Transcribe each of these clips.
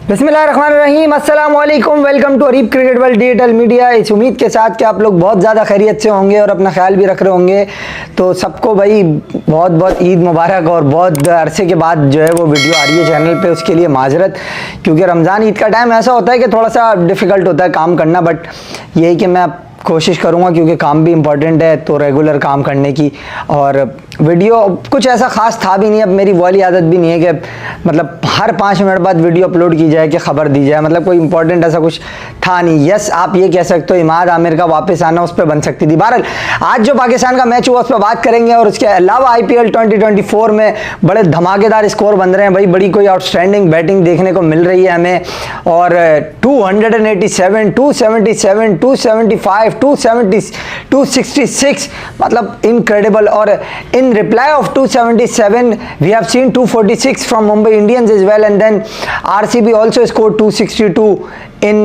बिस्मिल्लाहिर्रहमानिर्रहीम, अस्सलाम वालेकुम। Welcome to Areeb cricket world digital media. इस उम्मीद के साथ कि आप लोग बहुत ज़्यादा खैरियत से होंगे और अपना ख्याल भी रख रहे होंगे। तो सबको भाई बहुत बहुत ईद मुबारक। और बहुत अरसे के बाद जो है वो वीडियो आ रही है चैनल पे, उसके लिए माजरत, क्योंकि रमज़ान ईद का टाइम ऐसा होता है कि थोड़ा सा डिफ़िकल्ट होता है काम करना। बट यही कि मैं कोशिश करूँगा, क्योंकि काम भी इम्पॉर्टेंट है, तो रेगुलर काम करने की। और वीडियो कुछ ऐसा ख़ास था भी नहीं। अब मेरी वो वाली आदत भी नहीं है कि मतलब हर 5 मिनट बाद वीडियो अपलोड की जाए कि खबर दी जाए, मतलब कोई इंपॉर्टेंट ऐसा कुछ था नहीं। यस, आप ये कह सकते हो इमाद आमिर का वापस आना उस पर बन सकती थी। बहरहाल आज जो पाकिस्तान का मैच हुआ उस पर बात करेंगे। और उसके अलावा IPL 2024 में बड़े धमाकेदार स्कोर बन रहे हैं भाई, बड़ी कोई आउटस्टैंडिंग बैटिंग देखने को मिल रही है हमें। और 287, 277, 275, 270, 266, मतलब इनक्रेडिबल। और इन reply of 277 we have seen 246 from Mumbai Indians as well, and then RCB also scored 262 in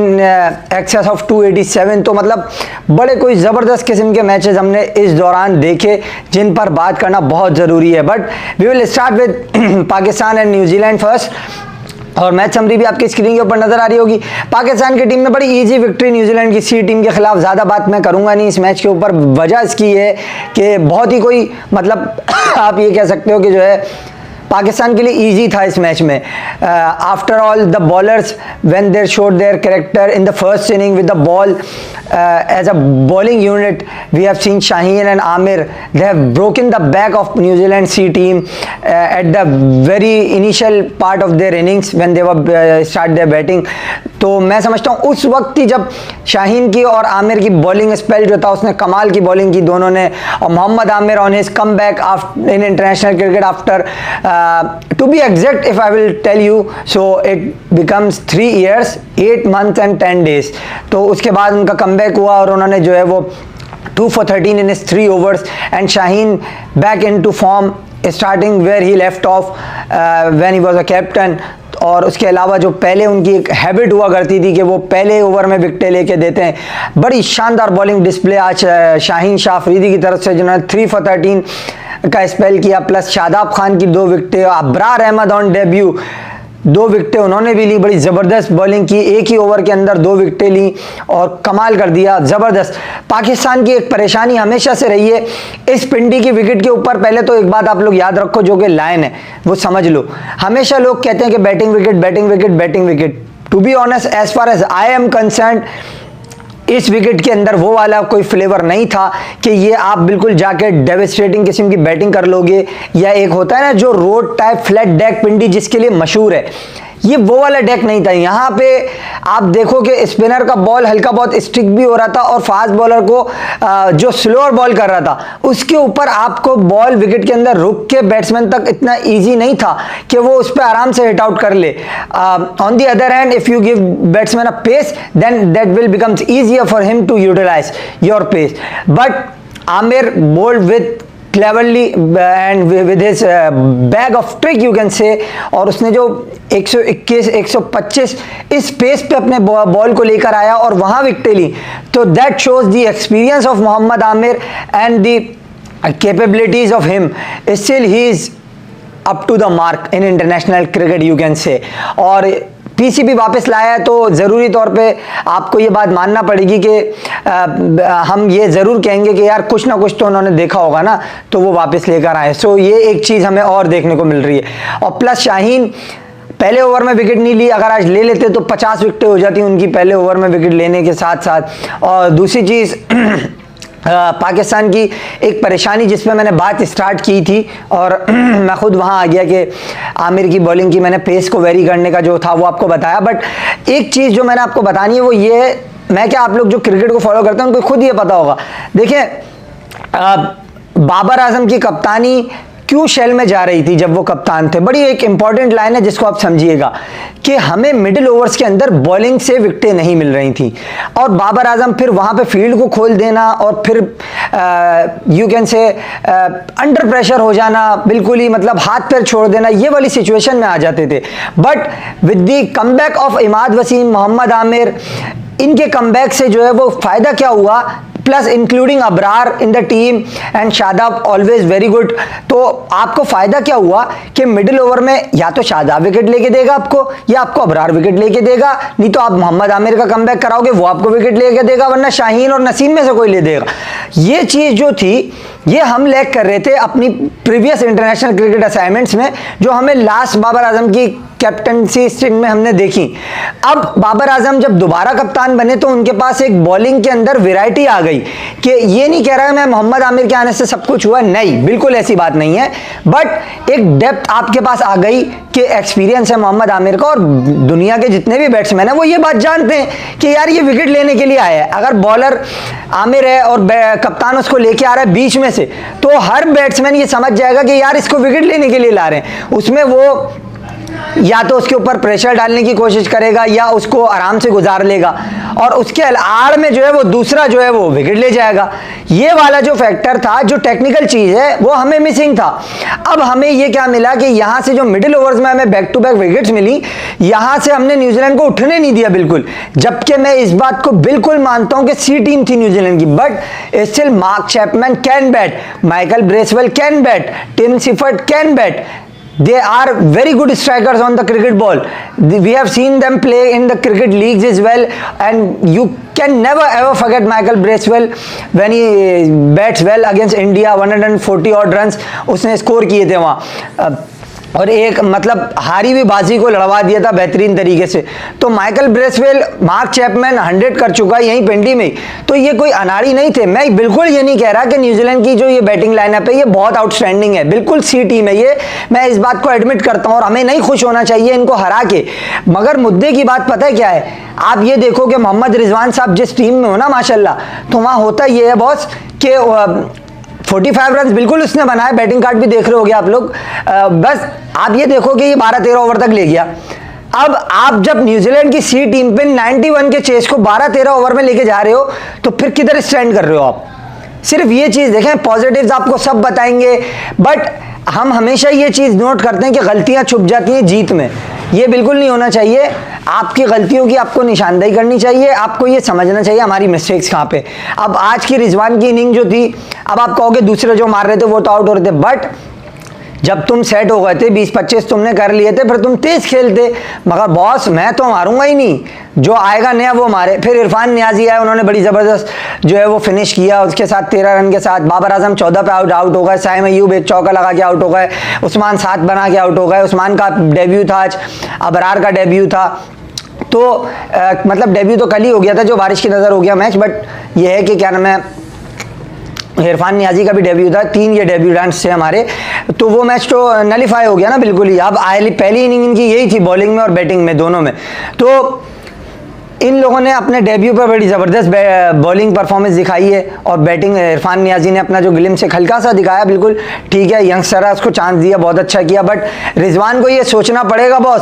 excess of 287। तो मतलब बड़े कोई ज़बरदस्त किस्म के मैचेस हमने इस दौरान देखे जिन पर बात करना बहुत ज़रूरी है। But we will start with Pakistan and New Zealand first. और मैच समरी भी आपकी स्क्रीन के ऊपर नजर आ रही होगी। पाकिस्तान की टीम में बड़ी इजी विक्ट्री न्यूजीलैंड की सी टीम के खिलाफ। ज़्यादा बात मैं करूंगा नहीं इस मैच के ऊपर। वजह इसकी है कि बहुत ही कोई मतलब आप ये कह सकते हो कि जो है पाकिस्तान के लिए इजी था इस मैच में। After all the bowlers when there showed their character in the first inning with the ball as a bowling unit, we have seen Shaheen and Aamir, they have broken the back of New Zealand C team at the very initial part of their innings when they were start their batting. तो मैं समझता हूँ उस वक्त ही जब शाहीन की और आमिर की बॉलिंग स्पेल जो था उसने कमाल की बॉलिंग की दोनों ने। और Mohammad Aamir on his come back in international cricket after to be exact, if I will tell you, so it becomes 3 years, 8 months and 10 days। तो उसके बाद उनका कमबैक हुआ और उन्होंने जो है वो 2 for 13 in his 3 overs and Shaheen back into form starting where he left off when he was a captain। और उसके अलावा जो पहले उनकी एक हैबिट हुआ करती थी कि वो पहले ओवर में विकेटें लेके देते हैं। बड़ी शानदार बॉलिंग डिस्प्ले आज शाहीन शाह अफरीदी की तरफ से, जिन्होंने 3 for 13 का स्पेल किया, प्लस शादाब खान की 2 विकेटें, अब्रार अहमद ऑन डेब्यू 2 विकेटें उन्होंने भी ली। बड़ी ज़बरदस्त बॉलिंग की, एक ही ओवर के अंदर 2 विकेटें ली और कमाल कर दिया, ज़बरदस्त। पाकिस्तान की एक परेशानी हमेशा से रही है इस पिंडी की विकेट के ऊपर। पहले तो एक बात आप लोग याद रखो, जो कि लाइन है वो समझ लो। हमेशा लोग कहते हैं कि batting wicket, batting wicket, batting wicket. To be honest, as far as I am concerned, इस विकेट के अंदर वो वाला कोई फ्लेवर नहीं था कि ये आप बिल्कुल जाके डेविस्टेटिंग किस्म की बैटिंग कर लोगे, या एक होता है ना जो रोड टाइप फ्लैट डेक पिंडी जिसके लिए मशहूर है, ये वो वाला डेक नहीं था। यहाँ पे आप देखो कि स्पिनर का बॉल हल्का बहुत स्टिक भी हो रहा था और फास्ट बॉलर को जो स्लोअर बॉल कर रहा था उसके ऊपर आपको बॉल विकेट के अंदर रुक के बैट्समैन तक इतना इजी नहीं था कि वो उस पर आराम से हिट आउट कर ले। On the other hand, if you give batsman a pace then that will becomes easier for him to utilize your pace. But Aamir bowled with cleverly and with his bag of trick you can say। और उसने जो 121, 125 इस pace पे अपने ball को लेकर आया और वहां विकेटें ली। तो that shows the experience of Mohammad Aamir and the capabilities of him. Still he is up to the mark in international cricket you can say. और PCB वापस लाया है तो ज़रूरी तौर पे आपको ये बात मानना पड़ेगी कि हम ये ज़रूर कहेंगे कि यार कुछ ना कुछ तो उन्होंने देखा होगा ना, तो वो वापस लेकर आए। सो ये एक चीज़ हमें और देखने को मिल रही है। और प्लस शाहीन पहले ओवर में विकेट नहीं ली, अगर आज ले लेते तो 50 विकेटें हो जाती उनकी पहले ओवर में विकेट लेने के साथ साथ। और दूसरी चीज़ पाकिस्तान की एक परेशानी जिस पे मैंने बात स्टार्ट की थी और मैं खुद वहाँ आ गया कि आमिर की बॉलिंग की मैंने पेस को वेरी करने का जो था वो आपको बताया। बट एक चीज़ जो मैंने आपको बतानी है वो ये है, मैं क्या आप लोग जो क्रिकेट को फॉलो करते हैं उनको खुद ये पता होगा। देखिए बाबर आजम की कप्तानी क्यों शेल में जा रही थी जब वो कप्तान थे, बड़ी एक इंपॉर्टेंट लाइन है जिसको आप समझिएगा कि हमें मिडिल ओवर्स के अंदर बॉलिंग से विकेटें नहीं मिल रही थी। और बाबर आजम फिर वहां पे फील्ड को खोल देना और फिर यू कैन से अंडर प्रेशर हो जाना, बिल्कुल ही मतलब हाथ पैर छोड़ देना, ये वाली सिचुएशन में आ जाते थे। But with the comeback of Imad Wasim, Mohammad Aamir, इनके कमबैक से जो है वो फायदा क्या हुआ, plus including Abrar in the team and Shadab always very good. तो आपको फायदा क्या हुआ कि मिडिल ओवर में या तो शादाब विकेट लेके देगा आपको, या आपको अबरार विकेट लेके देगा, नहीं तो आप मोहम्मद आमिर का कमबैक कराओगे, वो आपको विकेट लेके देगा, वरना शाहीन और नसीम में से कोई ले देगा। ये चीज जो थी ये हम लैक कर रहे थे अपनी प्रीवियस इंटरनेशनल क्रिकेट असाइनमेंट्स में, जो हमें लास्ट बाबर आजम की कैप्टनसी स्टिंट में हमने देखी। अब बाबर आजम जब दोबारा कप्तान बने तो उनके पास एक बॉलिंग के अंदर वैरायटी आ गई कि ये नहीं कह रहा है मैं मोहम्मद आमिर के आने से सब कुछ हुआ, नहीं, बिल्कुल ऐसी बात नहीं है, बट एक डेप्थ आपके पास आ गई कि एक्सपीरियंस है मोहम्मद आमिर का, और दुनिया के जितने भी बैट्समैन हैं वो ये बात जानते हैं कि यार ये विकेट लेने के लिए आया है। अगर बॉलर आमिर है और कप्तान उसको लेके आ रहा है बीच में से, तो हर बैट्समैन ये समझ जाएगा कि यार इसको विकेट लेने के लिए ला रहे हैं। उसमें वो या तो उसके ऊपर प्रेशर डालने की कोशिश करेगा या उसको आराम से गुजार लेगा, और उसके आड़ में जो है वो दूसरा जो है वो विकेट ले जाएगा। ये वाला जो फैक्टर था, जो टेक्निकल चीज है, वो हमें मिसिंग था। अब हमें ये क्या मिला कि यहां से जो मिडिल ओवर्स में हमें बैक टू बैक विकेट्स मिली, यहां से हमने न्यूजीलैंड को उठने नहीं दिया बिल्कुल, जबकि मैं इस बात को बिल्कुल मानता हूं कि सी टीम थी न्यूजीलैंड की, but still Mark Chapman can bat, Michael Bracewell can bat, Tim Seifert can bat. They are very good strikers on the cricket ball. We have seen them play in the cricket leagues as well, and you can never ever forget Michael Bracewell when he bats well against India. 140 odd runs उसने score किए थे वहाँ, और एक मतलब हारी हुई बाजी को लड़वा दिया था बेहतरीन तरीके से। तो माइकल ब्रेसवेल, मार्क चैपमैन 100 कर चुका है यहीं पिंडी में, तो ये कोई अनाड़ी नहीं थे। मैं बिल्कुल ये नहीं कह रहा कि न्यूजीलैंड की जो ये बैटिंग लाइनअप है ये बहुत आउटस्टैंडिंग है, बिल्कुल सी टीम है ये, मैं इस बात को एडमिट करता हूँ, और हमें नहीं खुश होना चाहिए इनको हरा के। मगर मुद्दे की बात पता है क्या है, आप ये देखो कि मोहम्मद रिजवान साहब जिस टीम में हो ना माशाल्लाह, तो वहाँ होता ये है बॉस कि 45 रन बिल्कुल उसने बनाए, बैटिंग कार्ड भी देख रहे होगे आप लोग। बस आप ये देखो कि ये 12-13 ओवर तक ले गया। अब आप जब न्यूजीलैंड की सी टीम पे 91 के चेस को 12-13 ओवर में लेके जा रहे हो, तो फिर किधर स्टैंड कर रहे हो आप? सिर्फ ये चीज देखें, पॉजिटिव्स आपको सब बताएंगे, बट हम हमेशा ये चीज नोट करते हैं कि गलतियां छुप जाती हैं जीत में। ये बिल्कुल नहीं होना चाहिए। आपकी गलतियों की आपको निशानदेही करनी चाहिए, आपको ये समझना चाहिए हमारी मिस्टेक्स कहाँ पे। अब आज की रिजवान की इनिंग जो थी, अब आप कहोगे दूसरे जो मार रहे थे वो तो आउट हो रहे थे, बट जब तुम सेट हो गए थे, 20-25 तुमने कर लिए थे, फिर तुम तेज खेलते। मगर बॉस मैं तो मारूंगा ही नहीं, जो आएगा नया वो मारे। फिर इरफान नियाजी आए, उन्होंने बड़ी ज़बरदस्त जो है वो फिनिश किया, उसके साथ 13 रन के साथ। बाबर आजम 14 पे आउट हो गए, साइम अयूब एक चौका लगा के आउट हो गए, उस्मान 7 बना के आउट हो गए। उस्मान का डेब्यू था आज, अबरार का डेब्यू था, तो मतलब डेब्यू तो कल ही हो गया था, जो बारिश की नज़र हो गया मैच, बट ये है कि क्या नाम है, इरफान नियाजी का भी डेब्यू था। 3 ये डेब्यू डांस थे हमारे, तो वो मैच तो नलीफाई हो गया ना बिल्कुल ही। अब पहली इनिंग इनकी यही थी, बॉलिंग में और बैटिंग में दोनों में। तो इन लोगों ने अपने डेब्यू पर बड़ी ज़बरदस्त बॉलिंग परफॉर्मेंस दिखाई है, और बैटिंग इरफान नियाजी ने अपना जो ग्लिम से हल्का सा दिखाया, बिल्कुल ठीक है, यंगस्टर है, उसको चांस दिया, बहुत अच्छा किया। बट रिजवान को ये सोचना पड़ेगा बॉस